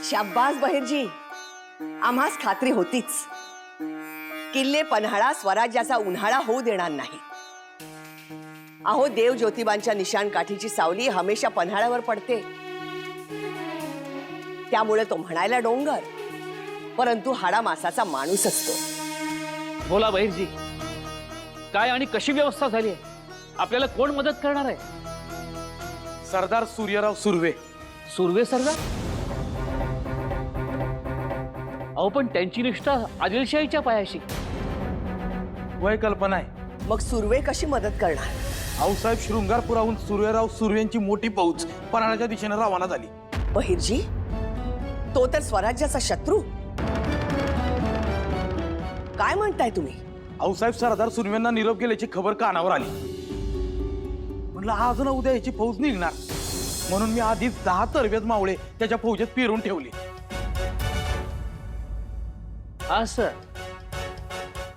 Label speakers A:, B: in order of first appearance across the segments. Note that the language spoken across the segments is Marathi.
A: शाब्बास बहिरजी, आम्हास खात्री होतीच. किल्ले पन्हाळा स्वराज्याचा उन्हाळा होऊ देणार नाही. अहो, देव ज्योतिबांच्या निशाण काठीची सावली हमेशा पन्हाळ्यावर पडते. त्यामुळे तो म्हणायला डोंगर, परंतु हाडा मासाचा माणूस असतो.
B: बोला बहिरजी, काय आणि कशी व्यवस्था झाली आहे? आपल्याला कोण मदत करणार आहे?
C: सरदार सूर्यराव सुर्वे.
B: सुर्वे सरदार? अहो, पण त्यांची निष्ठा आदिलशाहीच्या पायाशी.
C: वय कल्पना आहे.
A: मग सुर्वे कशी मदत करणार?
C: आऊसाहेब शृंगारपुराहून सूर्यराव सुर्वेंची मोठी फौज पन्हाळ्याच्या दिशेने रवाना झाली.
A: बहिरजी, तो तर स्वराज्याचा शत्रू. काय म्हणताय तुम्ही?
C: आऊसाहेब सरदार सुर्वेंना निरोप गेल्याची खबर कानावर आली. म्हणलं आज ना उद्या याची फौज निघणार, म्हणून मी आधीच 10 तरबेज मावळे त्याच्या फौजेत पेरून ठेवले.
B: असं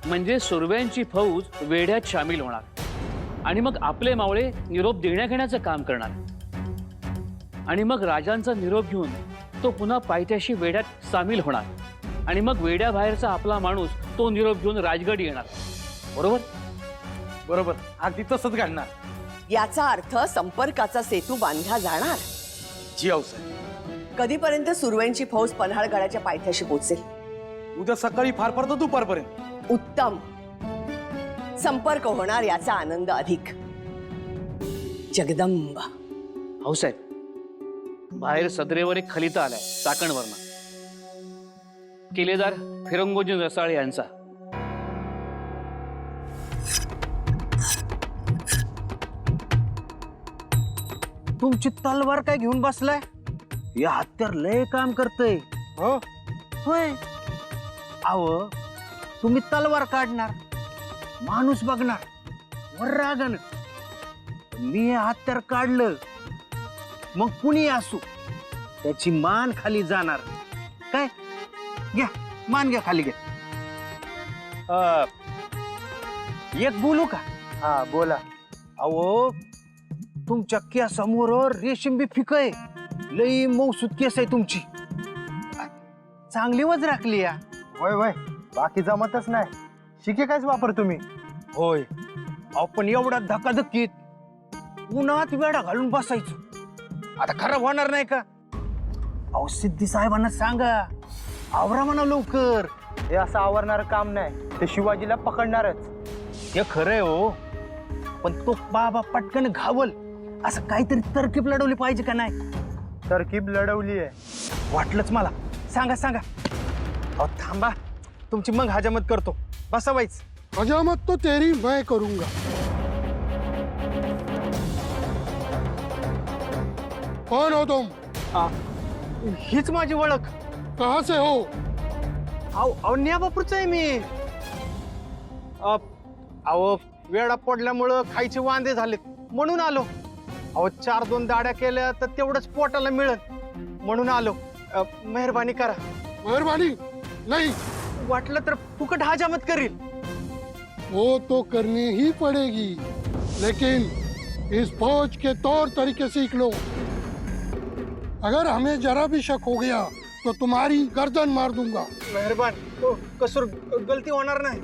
B: म्हणजे सुर्व्यांची फौज वेढ्यात सामील होणार आणि मग आपले मावळे निरोप देण्या घेण्याचं काम करणार आणि मग राजांचा निरोप घेऊन तो पुन्हा पायथ्याशी वेढ्यात सामील होणार आणि मग वेड्या बाहेरचा आपला माणूस तो निरोप घेऊन राजगड येणार. बरोबर?
C: बरोबर, अगदी तसंच घडणार.
A: याचा अर्थ संपर्काचा सेतू बांधला जाणार.
C: जी आऊसाहेब.
A: कधीपर्यंत सुर्वेंची फौज पन्हाळगडाच्या पायथ्याशी पोहोचेल?
C: उद्या सकाळी फार फार तर दुपारपर्यंत.
A: उत्तम. संपर्क होणार याचा आनंद अधिक. जगदंब.
B: हो साहेब, बाहेर सदरेवर एक खलिता आलाय चाकणवरनं. किल्लेदार फिरंगोजी रसाळे यांचा.
D: तुमची तलवार काय घेऊन बसलाय? या हत्यार लय काम करतय. हो होय. अहो, तुम्ही तलवार काढणार, माणूस बघणार वर रागन. मी हे हत्यार काढलं, मग कुणी असू त्याची मान खाली जाणार. काय घ्या, मान घ्या खाली घ्या. एक बोलू का? हा बोला. अहो, तुमच्या केसामोर रेशीम बी फिक आहे. लई मौसूद केस आहे तुमची. चांगली वज राखली या.
E: वय वय, बाकी जमतच नाही. शिके कायच वापर तुम्ही.
D: होय. अहो, पण एवढा धकाधकीत उन्हात वेडा घालून बसायचं आता खराब होणार नाही का? अहो, सिद्धी साहेबांना सांगा, आवरा म्हणा लवकर.
E: हे असं आवरणार काम नाही, ते शिवाजीला पकडणारच.
D: हे खरंय हो, पण तो बाबा पटकन घावल असं काहीतरी तरकीब लढवली पाहिजे का नाही?
E: तरकीब लढवली आहे.
D: वाटलंच मला. सांगा सांगा. अहो थांबा, तुमची मग हजामत करतो. बसा बाईच.
F: हजामत तो तेरी मैं करूंगा. कौन हो तुम?
D: हीच माझी ओळख.
F: कहाँ से हो?
D: अहो न्याबापूरच आहे मी. अहो, वेळा पडल्यामुळं खायचे वांदे झालेत म्हणून आलो. अहो, 4-2 दाड्या केल्या तर तेवढंच पोटाला मिळत म्हणून आलो. मेहरबानी करा.
F: मेहरबानी नहीं,
D: वाटलं तर फुकट हजामत करील.
F: वो तो करनी ही पड़ेगी, लेकिन इस फौज के तौर तरीके सीख लो. अगर हमें जरा भी शक हो गया तो तुम्हारी गर्दन मार दूंगा.
D: मेहरबान. कसूर गलती होणार नाही.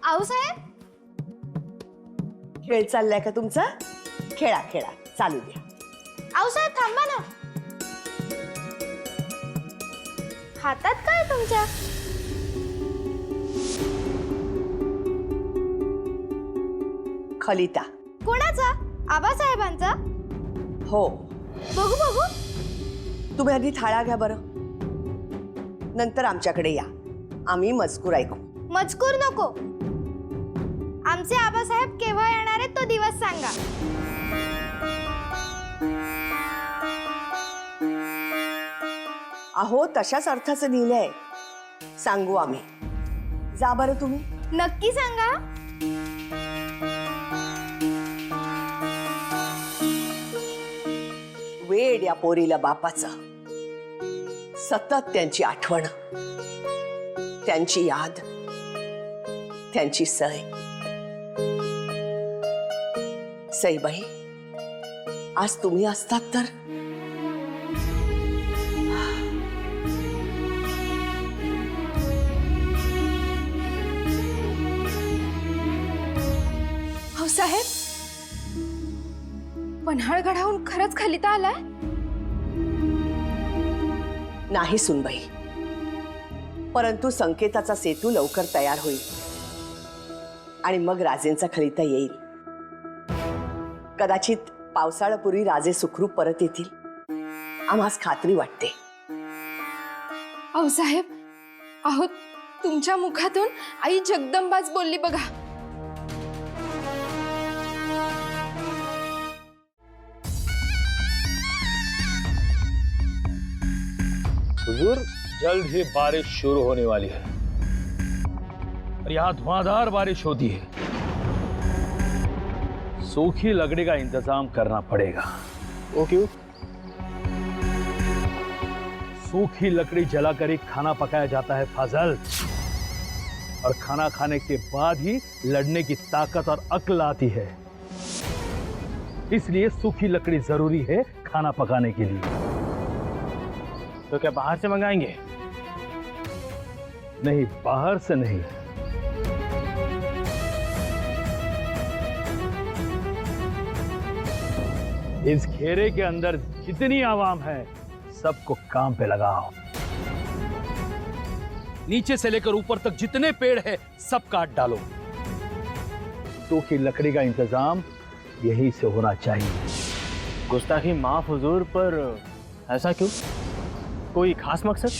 G: आऊसाहेब,
A: खेळ चाललाय का तुमचा? खेळा खेळा, चालू द्या.
G: आऊसाहेब थांबा ना. हातात काय तुमच्या?
A: खलिता.
G: कोणाचा? आबासाहेबांचा?
A: हो.
G: बघू बघू.
A: तुम्ही आधी थाळा घ्या बरं, नंतर आमच्याकडे या, आम्ही मजकूर ऐकू.
G: मजकूर नको. आमचे आबासाहेब केव्हा येणार आहेत तो दिवस सांगा.
A: अहो, तशाच अर्थाचं लिहिलंय. सांगू आम्ही. जा बरं तुम्ही.
G: नक्की सांगा.
A: वेड या पोरीला बापाचं. सतत त्यांची आठवण. त्यांची याद, त्यांची सय. सईबाई, आज तुम्ही असतात तर.
G: हो साहेब, पन्हाळगडाहून खरंच खलिता आलाय?
A: नाही सुनबाई, परंतु संकेताचा सेतू लवकर तयार होईल आणि मग राजेंचा खलिता येईल. कदाचित पावसाळ्यापूर्वी राजे सुखरूप परत येतील, आम्हास खात्री वाटते.
G: अहो साहेब, अहो तुमच्या मुखातून आई जगदंबाच बोलली बघा.
B: हुजूर, जल्द ही बारिश शुरू होने वाली है और यहाँ धुआंधार बारिश होती है. सूखी लकड़ी का इंतजाम करना पड़ेगा.
E: वो क्यों?
B: सूखी लकड़ी जलाकर ही खाना पकाया जाता है फाजल, और खाना खाने के बाद ही लड़ने की ताकत और अक्ल आती है. इसलिए सूखी लकड़ी जरूरी है खाना पकाने के लिए.
E: तो क्या बाहर से मंगाएंगे?
B: नहीं, बाहर से नहीं. इस घेरे के अंदर जितनी आवाम है सबको काम पे लगाओ. नीचे से लेकर ऊपर तक जितने पेड़ है सब काट डालो. सूखी लकड़ी का इंतजाम यहीं से होना चाहिए.
E: गुस्ताखी माफ हुजूर, पर ऐसा क्यों? कोई खास मकसद?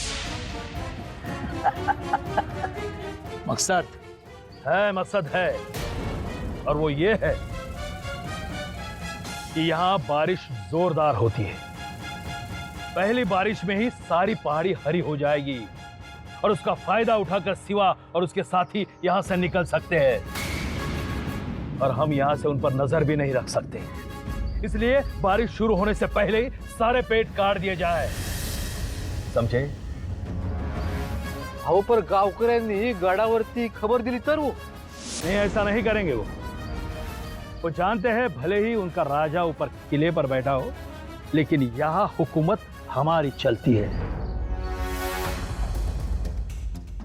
B: मकसद है और वो ये है कि यहाँ बारिश जोरदार होती है. पहली बारिश में ही सारी पहाड़ी हरी हो जाएगी और उसका फायदा उठाकर सिवा और उसके साथी यहाँ से निकल सकते हैं, और हम यहाँ से उन पर नजर भी नहीं रख सकते. इसलिए बारिश शुरू होने से पहले ही सारे पेड़ काट दिए जाए. समझे?
E: अहो, पर गावकऱ्यांनी गडावरती खबर दिली तर वो
B: नहीं, ऐसा नहीं करेंगे. वो जानते हैं भले ही उनका राजा ऊपर किले पर बैठा हो, लेकिन यहाँ हुकूमत हमारी चलती है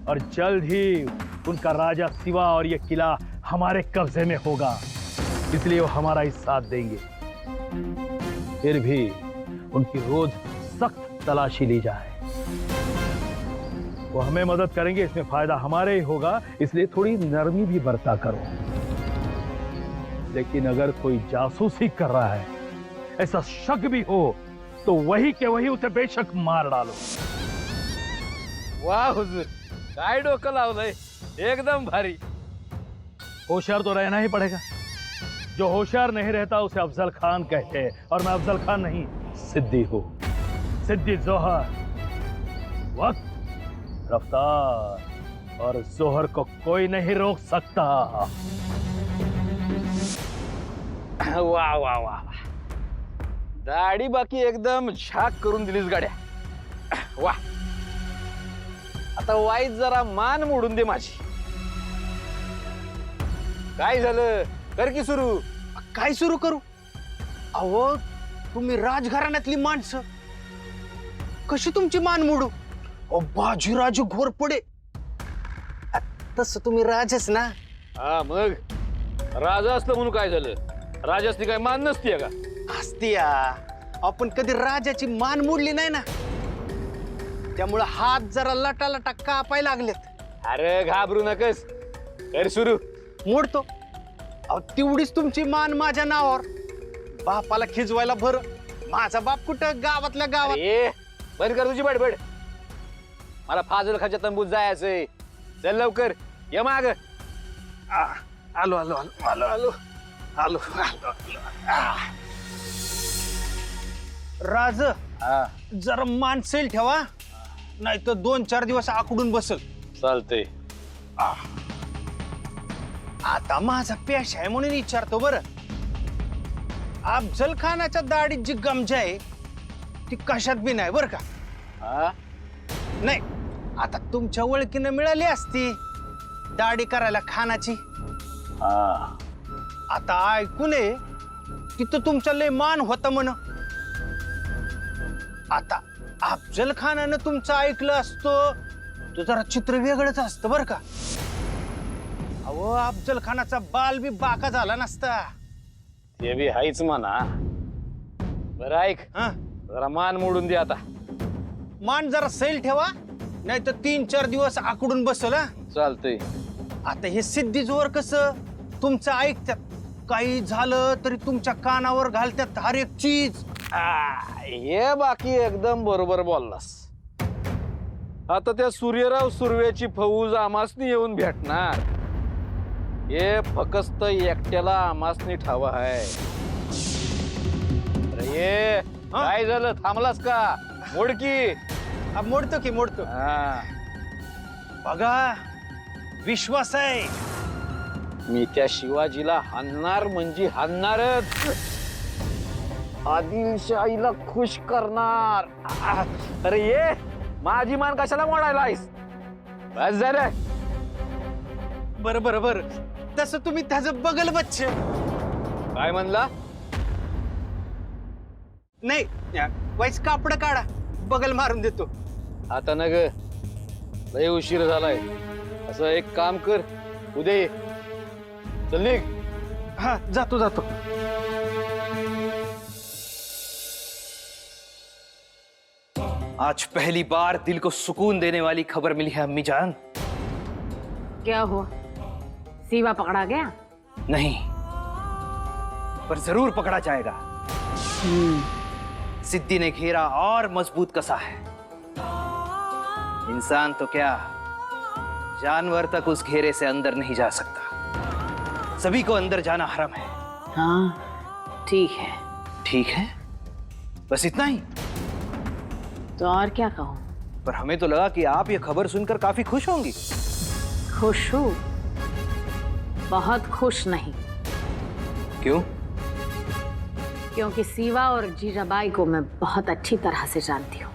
B: और जल्द ही उनका राजा सिवा और ये किला हमारे कब्जे में होगा. इसलिए वो हमारा ही साथ देंगे. फिर भी उनकी रोज सख्त तलाशी ली जाए. वो हमें मदद करेंगे, इसमें फायदा हमारे ही होगा. इसलिए थोड़ी नरमी भी बरता करो. लेकिन अगर कोई जासूसी कर रहा है, ऐसा शक भी हो, तो वही के वही उसे बेशक मार डालो.
E: वाह हुजूर, काय डोकं लावलंय, एकदम भारी.
B: होशियार तो रहना ही पड़ेगा. जो होशियार नहीं रहता उसे अफजल खान कहते हैं, और मैं अफजल खान नहीं, सिद्दी हूं. सिद्दी जोहर. वक्त, रफ्तार और जोहर को कोई नहीं रोक सकता.
E: वाह वाह वाह, दाढी बाकी एकदम झाक करून दिलीस गाड्या. वाह, आता वाईट जरा मान मोडून दे माझी. काय झालं, कर की सुरू.
D: काय सुरू करू? अहो, तुम्ही राजघराण्यातली माणसं, कशी तुमची मान मोडू? बाजीराजे घोरपडे, तसं तुम्ही राजच ना.
E: हा, मग राजा असलं म्हणून काय झालं? राजासनी काय मान नसतीये का?
D: असती या, आपण कधी राजाची मान मोडली नाही ना, त्यामुळे हात जरा लटा कापायला लागलेत.
E: अरे घाबरू नकस, कर सुरू.
D: मोडतो. अहो, तेवढीच तुमची मान माझ्या नावावर. बापाला खिजवायला बरं, माझा बाप कुठं गावातल्या गावात.
E: ए, बंद कर तुझी बडबड. मला फाजल खाच्या तंबूत जायचंय. चल लवकर, ये माग.
D: आलो आलो आलो आलो आलो आलो आलो. राज, जरा मान सैल ठेवा, नाही तर 2-4 दिवस आकडून बसल.
E: चालतंय.
D: आता माझा पेश आहे म्हणून विचारतो बरं. अफजल खानाच्या दाढीत जी गमजा आहे ती कशात बी नाही बरं का.
E: हा,
D: नाही, आता तुमच्या ओळखीनं मिळाली असती दाढी करायला खानाची. आता ऐकून ये, तिथं तुमचा लय मान होता म्हण. आता अफजल खानानं तुमचं ऐकलं असतं तर जरा चित्र वेगळंच असतं बरं का. अहो अफजल खानाचा बाल बी बाका झाला नसता.
E: ते बी हायच म्हणा. बरं ऐक,
D: हा,
E: जरा मान मोडून दे आता.
D: मान जरा सैल ठेवा, नाही तर 3-4 दिवस आकडून बसल. हा.
E: चालतंय.
D: आता हे सिद्धीजोवर कसं तुमचं ऐकतात, काही झालं तरी तुमच्या कानावर घालतात हर एक चीज.
E: हे बाकी एकदम बरोबर बोललास. आता त्या सूर्यराव सुर्वेची फौज आमासनी येऊन भेटणार. हे फकस्त एकट्याला आमासनी ठावा आहे. अरे ये काय झालं, थांबलास का? मोडकी.
D: मोडतो की मोडतो. बघा विश्वास आहे.
E: मी त्या शिवाजीला हाणणार म्हणजे हाणणारच. आदिलशाहीला खुश करणार. अरे ये, माझी मान कशाला मोडायला आहेस? बस झालं.
D: बरं बरं बरं, तसं तुम्ही त्याचं बगल बच्च.
E: काय म्हणला?
D: नाही वाईस कापड काढा, बगल मारून देतो.
E: आता न ग, लय उशीर झालाय. असं एक काम कर, उद्या ये. चल निघ.
D: हा जातो जातो.
H: आज पहली बार दिल को सुकून देने वाली खबर मिली है अम्मी जान।
I: क्या हुआ? सीवा पकड़ा गया?
H: नहीं, पर जरूर पकड़ा जाएगा। सिद्धि ने घेरा और मजबूत कसा है। इंसान तो क्या, जानवर तक उस घेरे से अंदर नहीं जा सकता। सभी को अंदर जाना हराम है।
I: हाँ ठीक है।
H: ठीक है, बस इतना ही?
I: तो और क्या कहूँ?
H: पर हमें तो लगा कि आप ये खबर सुनकर काफी खुश होंगी।
I: खुश हूँ, बहुत खुश नहीं।
H: क्यों?
I: क्योंकि सीवा और जीजाबाई को मैं बहुत अच्छी तरह से जानती हूँ।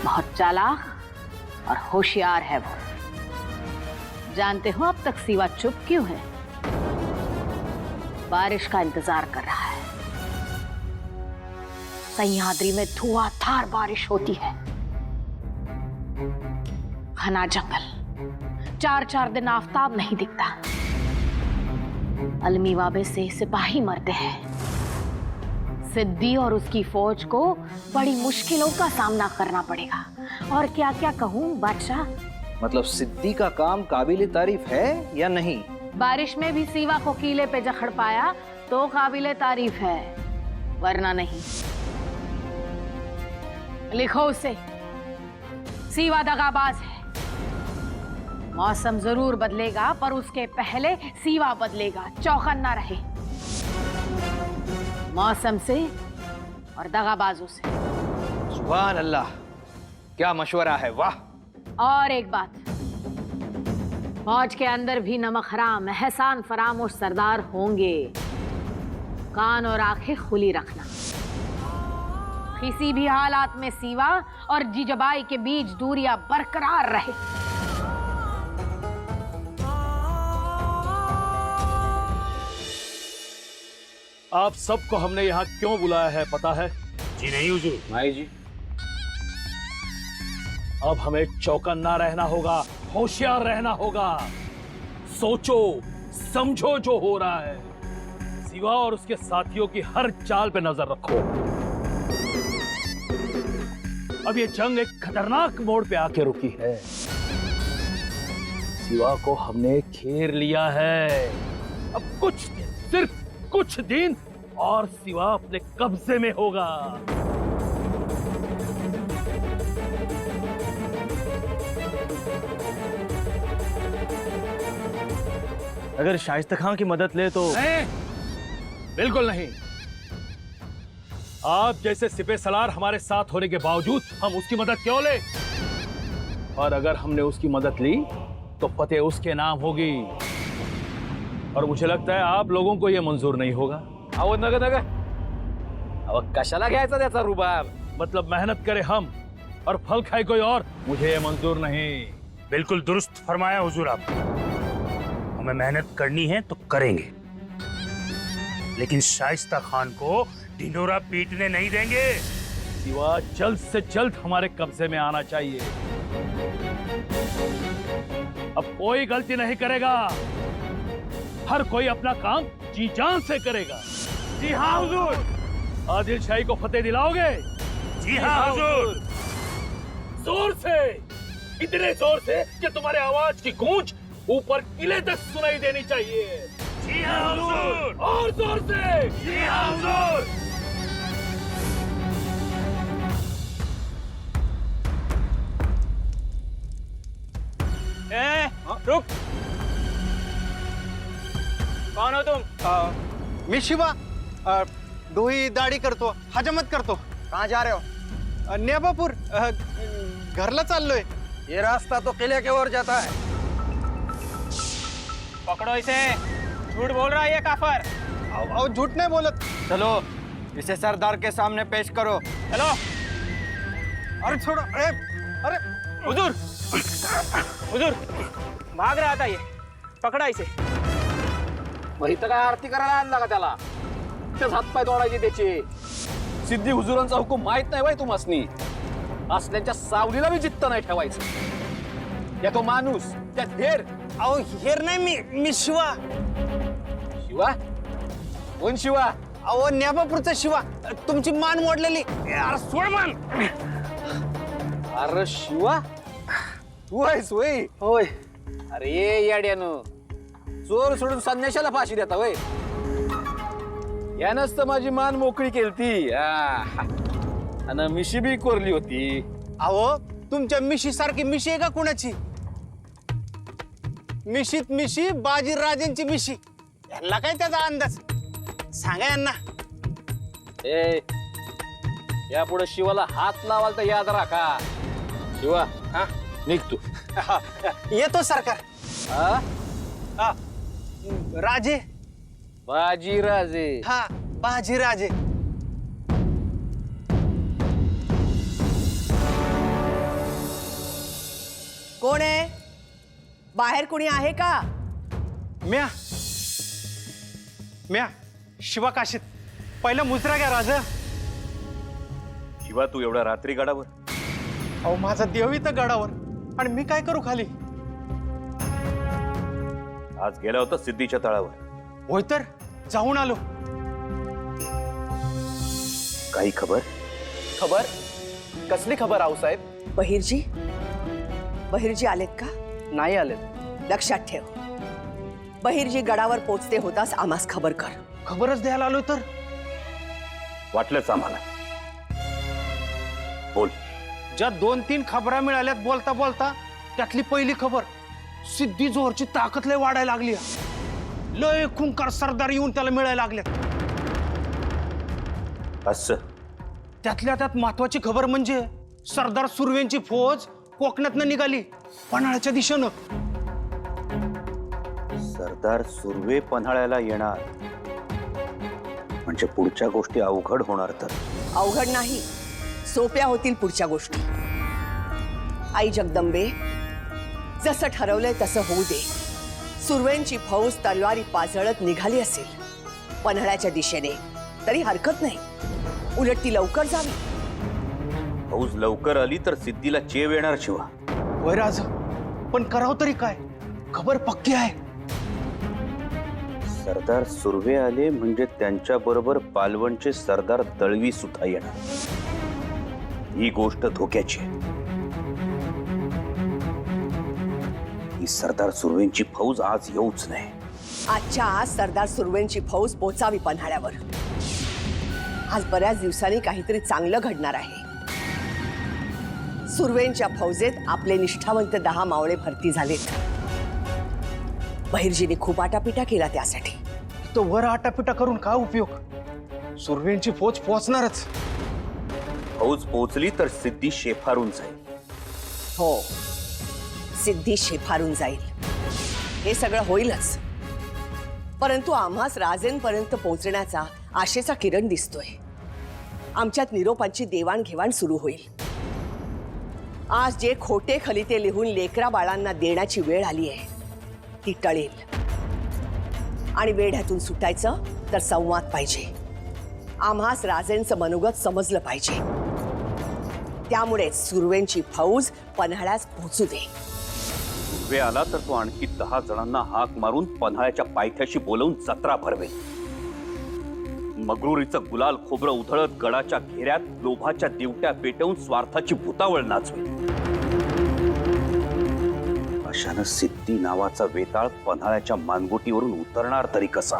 I: बहुत चालाक और होशियार है वो। जानते हो अब तक सीवा चुप क्यों है? बारिश का इंतजार कर रहा है। सह्याद्री में धुआंधार बारिश होती है, घना जंगल, 4-4 दिन आफताब नहीं दिखता। अलमीवाबे से सिपाही मरते हैं। सिद्धि और उसकी फौज को बड़ी मुश्किलों का सामना करना पड़ेगा। और क्या क्या कहूँ बादशाह।
H: मतलब सिद्धि का काम काबिल तारीफ है या नहीं?
I: बारिश में भी सीवा को कीले पे जखड़ पाया तो काबिले तारीफ है, वरना नहीं। लिखो उसे, सीवा दगाबाज है। मौसम जरूर बदलेगा पर उसके पहले सीवा बदलेगा। चौकन्ना रहे मौसम से और दगाबाजों से।
H: सुभान अल्लाह, क्या मशवरा है, वाह।
I: और एक बात, फौज के अंदर भी नमक हराम, एहसान फरामोश सरदार होंगे। कान और आंखें खुली रखना। किसी भी हालात में सीवा और जीजाबाई के बीच दूरियां बरकरार रहे।
C: आप सबको हमने यहाँ क्यों बुलाया है पता है?
B: जी नहीं हुजूर।
E: माई जी,
C: अब हमें चौकन्ना रहना होगा, होशियार रहना होगा। सोचो समझो जो हो रहा है। सिवा और उसके साथियों की हर चाल पे नजर रखो। अब ये जंग एक खतरनाक मोड़ पे आके रुकी है। सिवा को हमने घेर लिया है। अब कुछ दिन, सिर्फ कुछ दिन और सिवा अपने कब्जे में होगा।
H: अगर शाइस्ता खां की मदद ले तो?
C: नहीं, बिल्कुल नहीं। आप जैसे सिपह सलार हमारे साथ होने के बावजूद हम उसकी मदद क्यों ले? और अगर हमने उसकी मदद ली तो फतेह उसके नाम होगी। और मुझे लगता है आप लोगों को यह मंजूर नहीं होगा।
E: अहो नग नग, अहो कशाला घ्यायचा त्याचा रुबाब?
C: मतलब मेहनत करें हम और फल खाए कोई और, मुझे ये मंजूर नहीं।
J: बिल्कुल दुरुस्त फरमाया हुजूर आप। हमें मेहनत करनी है तो करेंगे, लेकिन शाइस्ता खान को ढिंढोरा पीटने नहीं देंगे।
C: शिवा जल्द से जल्द हमारे कब्जे में आना चाहिए। अब कोई गलती नहीं करेगा, हर कोई अपना काम जी जान से करेगा। जी हाँ हुजूर। आदिल शाही को फतेह दिलाओगे?
J: जी हाँ हुजूर।
C: जोर से, इतने जोर से कि तुम्हारे आवाज की गूंज ऊपर किले तक सुनाई देनी चाहिए।
J: जी हाँ हुजूर।
C: और जोर से।
J: जी हाँ हुजूर।
E: रुक, कौन हो तुम?
D: मी शिवा, डोही दाढी करतो, हजामत करतो।
E: कहाँ जा रहे हो?
D: नेबापूर, घरला चाललोय।
E: ये रास्ता तो किले की ओर जाता है। पकड़ो इसे, झूठ बोल रहा है ये काफर।
D: आओ, झूठ नहीं बोलत।
E: चलो इसे सरदार के सामने पेश करो। चलो।
D: अरे छोड़ो, अरे
E: हुजूर, हुजूर, भाग रहा था ये, पकड़ा इसे। वही तर काय आरती करायला आणला का त्याला? तेच हातपाय तोडायचे त्याचे. सिद्धी हुजुरांचा हुकूम माहित नाही बाई तुम्हासनी. असल्याच्या सावलीला बी जित्त नाही ठेवायचं. या तो माणूस, त्या धेर.
D: अहो हेर नाही, मी शिवा.
E: शिवा? कोण शिवा?
D: अहो नेबापूरचा शिवा, तुमची मान मोडलेली.
E: अरे सोड मान. अरे शिवा, तू आहेस होय?
D: होय.
E: अरे याड्यानं चोर सोडून संन्याशाला फाशी देता वय. यानंच तर माझी मान मोकळी केलती. आणि मिशी बी कोरली होती.
D: अहो तुमच्या मिशी सारखी मिशी आहे का कुणाची? मिशीत मिशी, बाजी राजेंची मिशी. यांना काय त्याचा अंदाज? सांगा यांना.
E: ए, यापुढे शिवाला हात लावाल तर याद राखा. शिवा,
D: हा
E: निघ तू.
D: येतो सरकार.
E: हा?
D: राजे.
E: बाजी राजे.
D: हा, बाजी राजे.
A: कोण आहे? बाहेर कोणी आहे का?
D: म्या शिवा काशीत. पहिला मुजरा घ्या राजा.
C: शिवा तू एवढ्या रात्री गडावर?
D: अहो माझा देव इथं गडावर, आणि मी काय करू खाली?
C: आज गेला होता सिद्धीच्या तळावर.
D: होय तर जाऊन आलो.
C: काही खबर?
E: खबर? कसली खबर आऊसाहेब?
A: बहिर्जी, बहिर्जी आलेत का?
E: नाही आले.
A: लक्षात ठेव, बहिर्जी गडावर पोचते होतास आम्हास खबर कर.
D: खबरच द्यायला आलो तर.
C: वाटलंच आम्हाला. बोल.
D: ज्या 2-3 खबरा मिळाल्यात बोलता बोलता, त्यातली पहिली खबर, सिद्धी जोहरची ताकद लय वाढायला लागली. लय खुंकार सरदार येऊन त्याला मिळायला लागल्यात.
C: असं?
D: त्यातल्या त्यात महत्वाची खबर म्हणजे सरदार सुर्वेंची फौज कोकणातनं निघाली पन्हाळ्याच्या दिशेनं.
K: सरदार सुर्वे पन्हाळ्याला येणार म्हणजे पुढच्या गोष्टी अवघड होणार. तर
A: अवघड नाही, सोप्या होतील पुढच्या गोष्टी. आई जगदंबे, जसं ठरवलंय तसं होऊ दे. सुर्वेंची फौज तलवारी पाजळत निघाली असेल पन्हाळ्याच्या दिशेने तरी हरकत नाही. उलट ती लवकर जावी.
K: फौज लवकर आली तर सिद्धीला चेव येणार. शिवा
D: होय राज, पण करावं तरी काय? खबर पक्की आहे.
K: सरदार सुर्वे आले म्हणजे त्यांच्या बरोबर पालवणचे सरदार दळवी सुद्धा येणार. ही गोष्ट धोक्याची आहे. ही सरदार सुर्वेंची फौज आज येऊच नाही.
A: आजच्या आज सरदार सुर्वेंची फौज पोचावी पन्हाळ्यावर. आज बऱ्याच दिवसांनी काहीतरी चांगलं घडणार आहे. सुर्वेंच्या फौजेत आपले निष्ठावंत 10 मावळे भरती झालेत. बहिर्जीने खूप आटापिटा केला त्यासाठी.
D: तो वर आटापिटा करून काय उपयोग? सुर्वेंची फौज पोहोचणारच.
K: फौज पोहोचली तर सिद्धी शेफारून जाईल.
A: हो, सिद्धी शेफारून जाईल. हे सगळं होईलच, परंतु आम्हास राजेंपर्यंत पोहोचण्याचा आशेचा किरण दिसतोय. आमच्यात निरोपांची देवाणघेवाण सुरू होईल. आज जे खोटे खलिते लिहून लेकरा बाळांना देण्याची वेळ आली आहे ती टळेल. आणि वेढ्यातून सुटायचं तर संवाद पाहिजे. आम्हास राजेंचं मनोगत समजलं पाहिजे. त्यामुळे सुर्वेंची फौज पन्हाळ्यास पोहोचू दे.
K: सुर्वे आला तर तो आणखी 10 जणांना हाक मारून पन्हाळ्याच्या पायथ्याशी बोलवून जत्रा भरवेल. मगरुरीचं गुलाल खोबरं उधळत गडाच्या घेऱ्यात लोभाच्या दिवट्या पेटवून स्वार्थाची भुतावळ नाचवेल. अशानं सिद्धी नावाचा वेताळ पन्हाळ्याच्या मानगुटीवरून उतरणार तरी कसा.